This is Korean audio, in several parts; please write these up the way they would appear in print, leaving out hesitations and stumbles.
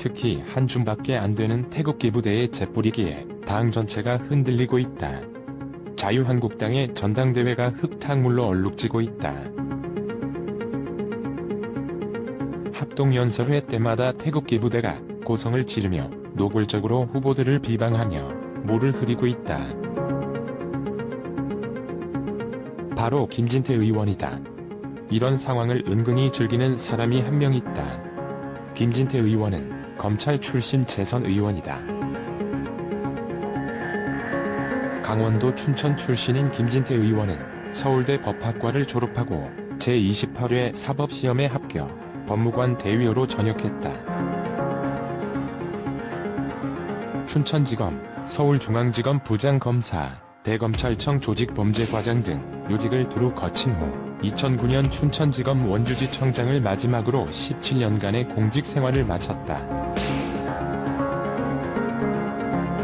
특히 한 줌밖에 안 되는 태극기 부대에 재뿌리기에 당 전체가 흔들리고 있다. 자유한국당의 전당대회가 흙탕물로 얼룩지고 있다. 합동연설회 때마다 태극기 부대가 고성을 지르며 노골적으로 후보들을 비방하며 물을 흐리고 있다. 바로 김진태 의원이다. 이런 상황을 은근히 즐기는 사람이 한 명 있다. 김진태 의원은 검찰 출신 재선 의원이다. 강원도 춘천 출신인 김진태 의원은 서울대 법학과를 졸업하고 제28회 사법시험에 합격, 법무관 대위로 전역했다. 춘천지검, 서울중앙지검 부장검사, 대검찰청 조직범죄과장 등 요직을 두루 거친 후 2009년 춘천지검 원주지청장을 마지막으로 17년간의 공직 생활을 마쳤다.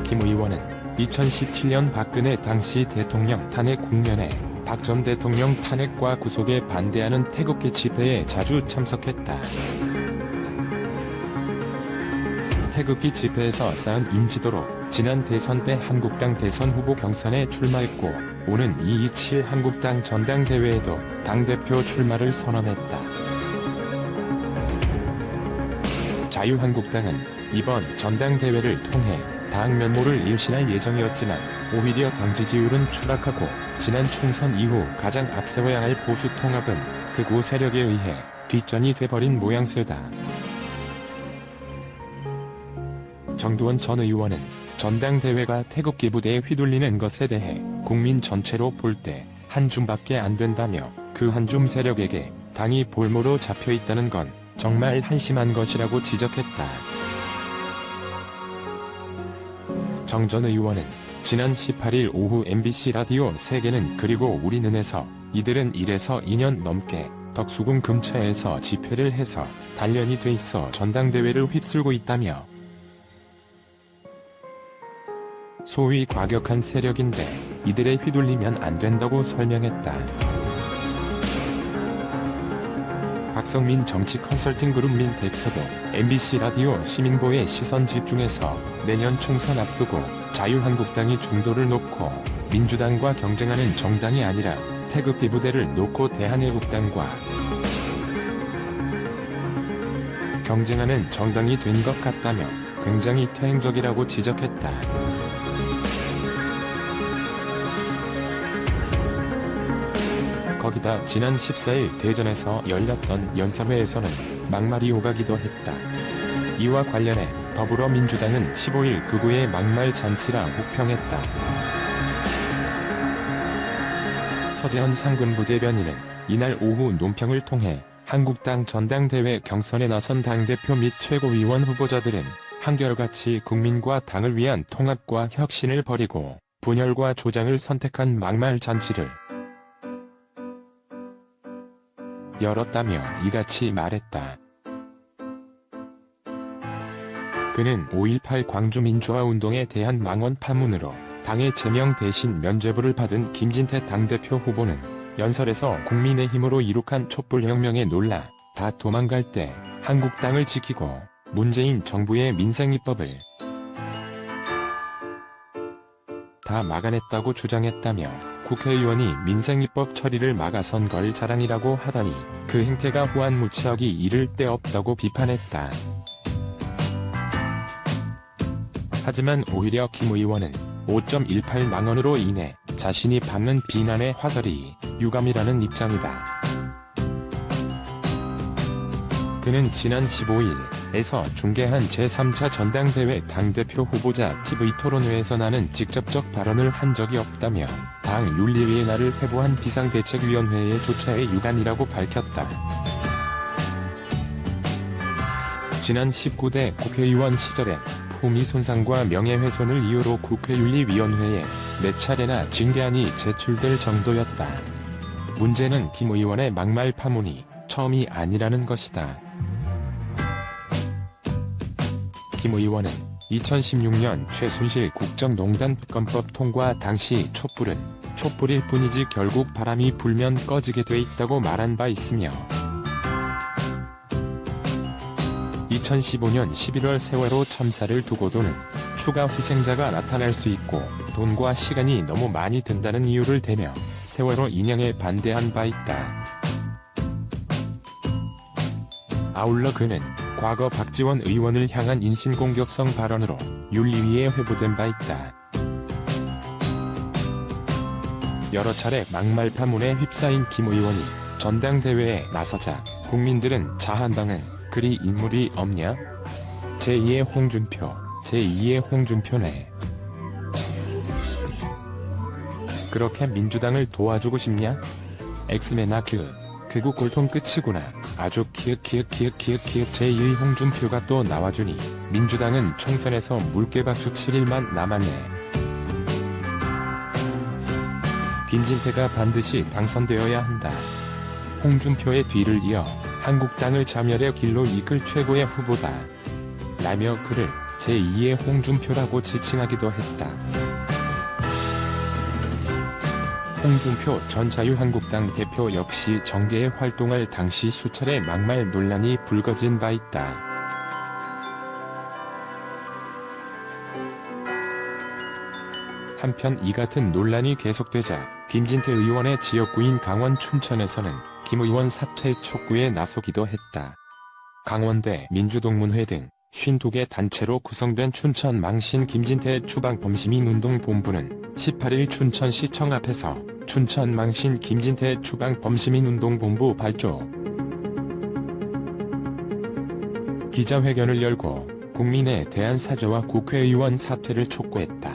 김 의원은 2017년 박근혜 당시 대통령 탄핵 국면에 박 전 대통령 탄핵과 구속에 반대하는 태극기 집회에 자주 참석했다. 태극기 집회에서 쌓은 인지도로 지난 대선 때 한국당 대선 후보 경선에 출마했고 오는 227 한국당 전당대회에도 당대표 출마를 선언했다. 자유한국당은 이번 전당대회를 통해 당 면모를 일신할 예정이었지만 오히려 당 지지율은 추락하고 지난 총선 이후 가장 앞세워야 할 보수 통합은 극우 세력에 의해 뒷전이 돼버린 모양새다. 정두원 전 의원은 전당대회가 태극기 부대에 휘둘리는 것에 대해 국민 전체로 볼 때 한 줌밖에 안 된다며 그 한 줌 세력에게 당이 볼모로 잡혀있다는 건 정말 한심한 것이라고 지적했다. 정 전 의원은 지난 18일 오후 MBC 라디오 세계는 그리고 우리는에서 이들은 1에서 2년 넘게 덕수궁 근처에서 집회를 해서 단련이 돼 있어 전당대회를 휩쓸고 있다며 소위 과격한 세력인데 이들에 휘둘리면 안 된다고 설명했다. 박성민 정치 컨설팅 그룹 민 대표도 MBC 라디오 시민보의 시선 집중에서 내년 총선 앞두고 자유한국당이 중도를 놓고 민주당과 경쟁하는 정당이 아니라 태극기 부대를 놓고 대한애국당과 경쟁하는 정당이 된 것 같다며 굉장히 퇴행적이라고 지적했다. 거기다 지난 14일 대전에서 열렸던 연설회에서는 막말이 오가기도 했다. 이와 관련해 더불어민주당은 15일 극우의 막말 잔치라 혹평했다. 서재헌 상근부 대변인은 이날 오후 논평을 통해 한국당 전당대회 경선에 나선 당대표 및 최고위원 후보자들은 한결같이 국민과 당을 위한 통합과 혁신을 버리고 분열과 조장을 선택한 막말 잔치를 열었다며 이같이 말했다. 그는 5.18 광주민주화운동에 대한 망언 파문으로 당의 제명 대신 면죄부를 받은 김진태 당대표 후보는 연설에서 국민의힘으로 이룩한 촛불혁명에 놀라 다 도망갈 때 한국당을 지키고 문재인 정부의 민생입법을 다 막아냈다고 주장했다며 국회의원이 민생입법 처리를 막아선 걸 자랑이라고 하더니 그 행태가 후안무치하기 이를 데 없다고 비판했다. 하지만 오히려 김 의원은 5.18망언으로 인해 자신이 받는 비난의 화살이 유감이라는 입장이다. 그는 지난 15일에서 중계한 제3차 전당대회 당대표 후보자 TV토론회에서 나는 직접적 발언을 한 적이 없다며 당 윤리위의 나를 회부한 비상대책위원회의 조처의 유감이라고 밝혔다. 지난 19대 국회의원 시절에 품위 손상과 명예훼손을 이유로 국회윤리위원회에 4차례나 징계안이 제출될 정도였다. 문제는 김 의원의 막말 파문이 처음이 아니라는 것이다. 김 의원은 2016년 최순실 국정농단 특검법 통과 당시 촛불은 촛불일 뿐이지 결국 바람이 불면 꺼지게 돼 있다고 말한 바 있으며 2015년 11월 세월호 참사를 두고도는 추가 희생자가 나타날 수 있고 돈과 시간이 너무 많이 든다는 이유를 대며 세월호 인양에 반대한 바 있다. 아울러 그는 과거 박지원 의원을 향한 인신공격성 발언으로 윤리위에 회부된 바 있다. 여러 차례 막말 파문에 휩싸인 김 의원이 전당대회에 나서자 국민들은 자한당은 그리 인물이 없냐? 제2의 홍준표, 제2의 홍준표네. 그렇게 민주당을 도와주고 싶냐? 엑스맨아 그구 골통 끝이구나. 아주 제2의 홍준표가 또 나와주니 민주당은 총선에서 물개박죽 7일만 남았네. 김진태가 반드시 당선되어야 한다. 홍준표의 뒤를 이어 한국당을 자멸의 길로 이끌 최고의 후보다. 라며 그를 제2의 홍준표라고 지칭하기도 했다. 홍준표 전 자유한국당 대표 역시 정계에 활동할 당시 수차례 막말 논란이 불거진 바 있다. 한편 이 같은 논란이 계속되자 김진태 의원의 지역구인 강원 춘천에서는 김 의원 사퇴 촉구에 나서기도 했다. 강원대 민주동문회 등 52개 단체로 구성된 춘천 망신 김진태 추방범시민운동본부는 18일 춘천시청 앞에서 춘천 망신 김진태 추방범시민운동본부 발조 기자회견을 열고 국민에 대한 사죄와 국회의원 사퇴를 촉구했다.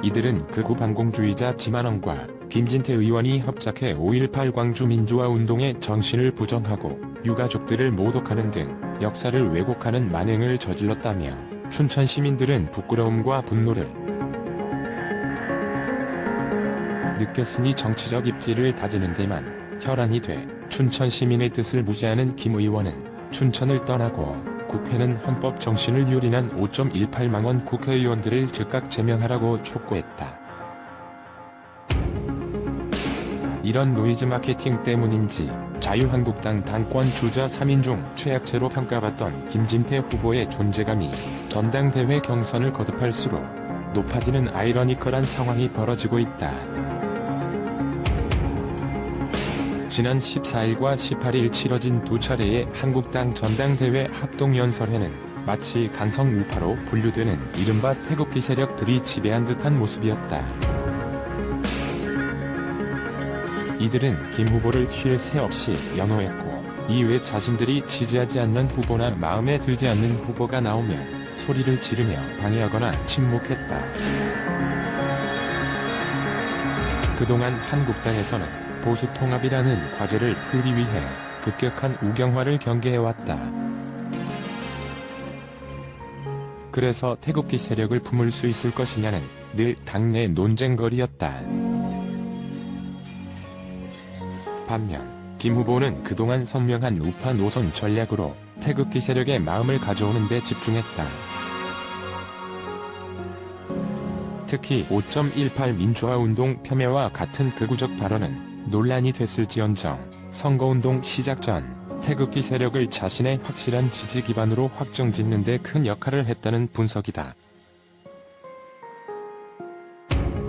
이들은 극우 반공주의자 지만원과 김진태 의원이 협작해 5.18 광주민주화운동의 정신을 부정하고 유가족들을 모독하는 등 역사를 왜곡하는 만행을 저질렀다며 춘천 시민들은 부끄러움과 분노를 느꼈으니 정치적 입지를 다지는 데만 혈안이 돼 춘천 시민의 뜻을 무시하는 김 의원은 춘천을 떠나고 국회는 헌법 정신을 유린한 5.18만 원 국회의원들을 즉각 제명하라고 촉구했다. 이런 노이즈 마케팅 때문인지 자유한국당 당권 주자 3인 중 최약체로 평가받던 김진태 후보의 존재감이 전당대회 경선을 거듭할수록 높아지는 아이러니컬한 상황이 벌어지고 있다. 지난 14일과 18일 치러진 두 차례의 한국당 전당대회 합동연설회는 마치 간성 우파로 분류되는 이른바 태극기 세력들이 지배한 듯한 모습이었다. 이들은 김 후보를 쉴 새 없이 연호했고 이외 자신들이 지지하지 않는 후보나 마음에 들지 않는 후보가 나오면 소리를 지르며 방해하거나 침묵했다. 그동안 한국당에서는 보수통합이라는 과제를 풀기 위해 급격한 우경화를 경계해왔다. 그래서 태극기 세력을 품을 수 있을 것이냐는 늘 당내 논쟁거리였다. 반면 김 후보는 그동안 선명한 우파 노선 전략으로 태극기 세력의 마음을 가져오는 데 집중했다. 특히 5.18 민주화운동 폄훼와 같은 극우적 발언은 논란이 됐을지언정 선거운동 시작 전 태극기 세력을 자신의 확실한 지지 기반으로 확정짓는 데 큰 역할을 했다는 분석이다.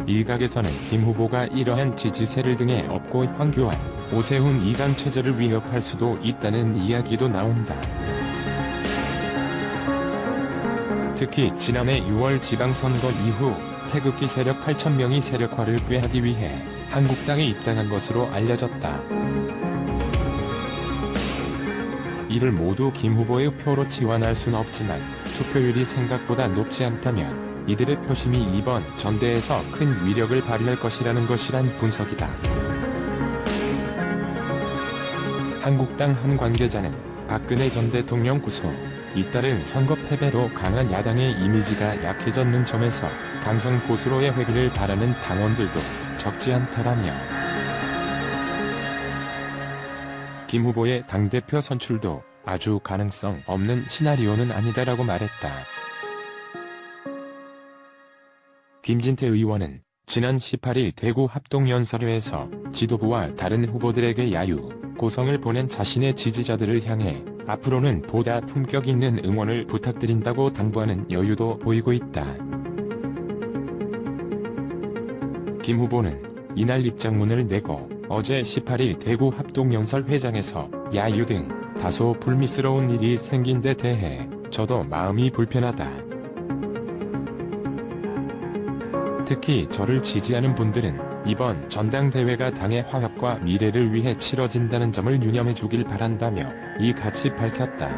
일각에서는 김 후보가 이러한 지지세를 등에 업고 황교안, 오세훈 이강 체제를 위협할 수도 있다는 이야기도 나온다. 특히 지난해 6월 지방선거 이후 태극기 세력 8,000명이 세력화를 꾀하기 위해 한국당에 입당한 것으로 알려졌다. 이를 모두 김 후보의 표로 치환할 수는 없지만 투표율이 생각보다 높지 않다면 이들의 표심이 이번 전대에서 큰 위력을 발휘할 것이라는 것이란 분석이다. 한국당 한 관계자는 박근혜 전 대통령 구속, 잇따른 선거 패배로 강한 야당의 이미지가 약해졌는 점에서 강성 보수로의 회귀를 바라는 당원들도 적지 않다라며 김 후보의 당대표 선출도 아주 가능성 없는 시나리오는 아니다라고 말했다. 김진태 의원은 지난 18일 대구 합동연설회에서 지도부와 다른 후보들에게 야유, 고성을 보낸 자신의 지지자들을 향해 앞으로는 보다 품격 있는 응원을 부탁드린다고 당부하는 여유도 보이고 있다. 김 후보는 이날 입장문을 내고 어제 18일 대구 합동연설회장에서 야유 등 다소 불미스러운 일이 생긴 데 대해 저도 마음이 불편하다. 특히 저를 지지하는 분들은 이번 전당대회가 당의 화합과 미래를 위해 치러진다는 점을 유념해 주길 바란다며 이같이 밝혔다.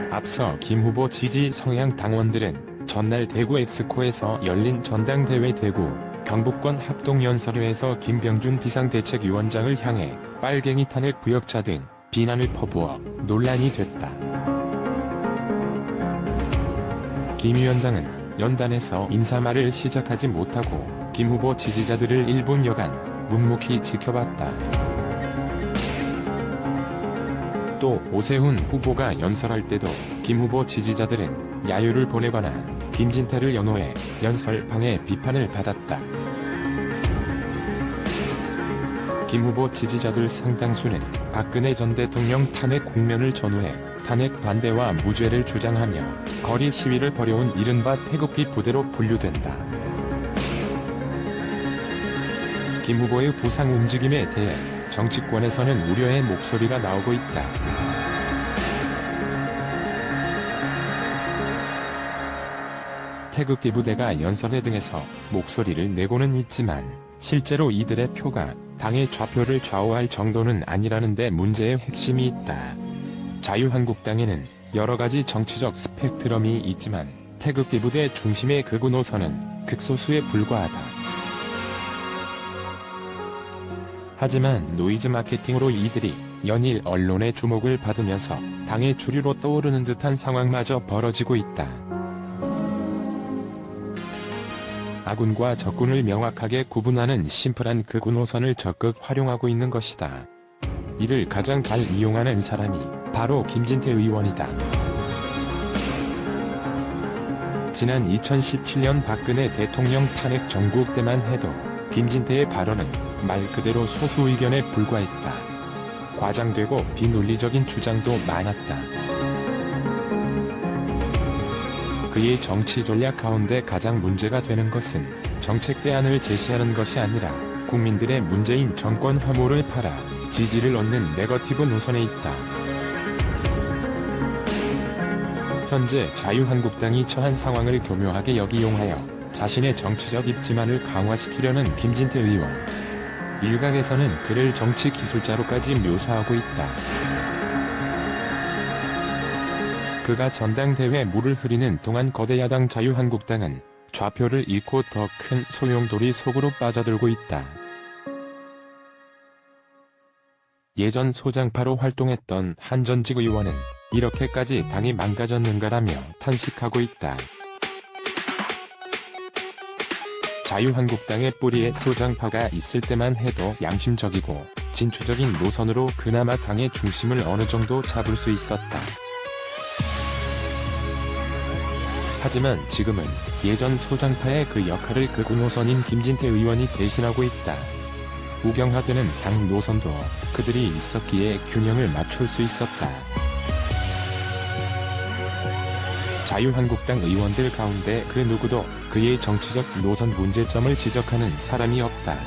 앞서 김 후보 지지 성향 당원들은 전날 대구 엑스코에서 열린 전당대회 대구 경북권 합동연설회에서 김병준 비상대책위원장을 향해 빨갱이 탄핵 부역자 등 비난을 퍼부어 논란이 됐다. 김 위원장은 연단에서 인사말을 시작하지 못하고 김 후보 지지자들을 1분여간 묵묵히 지켜봤다. 또 오세훈 후보가 연설할 때도 김 후보 지지자들은 야유를 보내거나 김진태를 연호해 연설 방해 비판을 받았다. 김 후보 지지자들 상당수는 박근혜 전 대통령 탄핵 국면을 전후해 탄핵 반대와 무죄를 주장하며 거리 시위를 벌여온 이른바 태극기 부대로 분류된다. 김 후보의 부상 움직임에 대해 정치권에서는 우려의 목소리가 나오고 있다. 태극기 부대가 연설회 등에서 목소리를 내고는 있지만 실제로 이들의 표가 당의 좌표를 좌우할 정도는 아니라는 데 문제의 핵심이 있다. 자유한국당에는 여러가지 정치적 스펙트럼이 있지만 태극기 부대 중심의 극우 노선은 극소수에 불과하다. 하지만 노이즈 마케팅으로 이들이 연일 언론의 주목을 받으면서 당의 주류로 떠오르는 듯한 상황마저 벌어지고 있다. 아군과 적군을 명확하게 구분하는 심플한 극우 노선을 적극 활용하고 있는 것이다. 이를 가장 잘 이용하는 사람이 바로 김진태 의원이다. 지난 2017년 박근혜 대통령 탄핵 정국 때만 해도 김진태의 발언은 말 그대로 소수 의견에 불과했다. 과장되고 비논리적인 주장도 많았다. 그의 정치 전략 가운데 가장 문제가 되는 것은 정책 대안을 제시하는 것이 아니라 국민들의 문재인 정권 혐오를 팔아 지지를 얻는 네거티브 노선에 있다. 현재 자유한국당이 처한 상황을 교묘하게 역이용하여 자신의 정치적 입지만을 강화시키려는 김진태 의원. 일각에서는 그를 정치 기술자로까지 묘사하고 있다. 그가 전당대회 물을 흐리는 동안 거대 야당 자유한국당은 좌표를 잃고 더 큰 소용돌이 속으로 빠져들고 있다. 예전 소장파로 활동했던 한 전직 의원은 이렇게까지 당이 망가졌는가라며 탄식하고 있다. 자유한국당의 뿌리에 소장파가 있을 때만 해도 양심적이고 진취적인 노선으로 그나마 당의 중심을 어느 정도 잡을 수 있었다. 하지만 지금은 예전 소장파의 그 역할을 극우 노선인 김진태 의원이 대신하고 있다. 우경화되는 당 노선도 그들이 있었기에 균형을 맞출 수 있었다. 자유한국당 의원들 가운데 그 누구도 그의 정치적 노선 문제점을 지적하는 사람이 없다.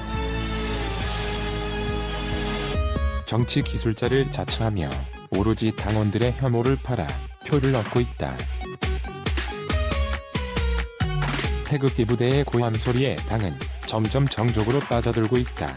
정치 기술자를 자처하며 오로지 당원들의 혐오를 팔아 표를 얻고 있다. 태극기 부대의 고함소리에 당은 점점 정적으로 빠져들고 있다.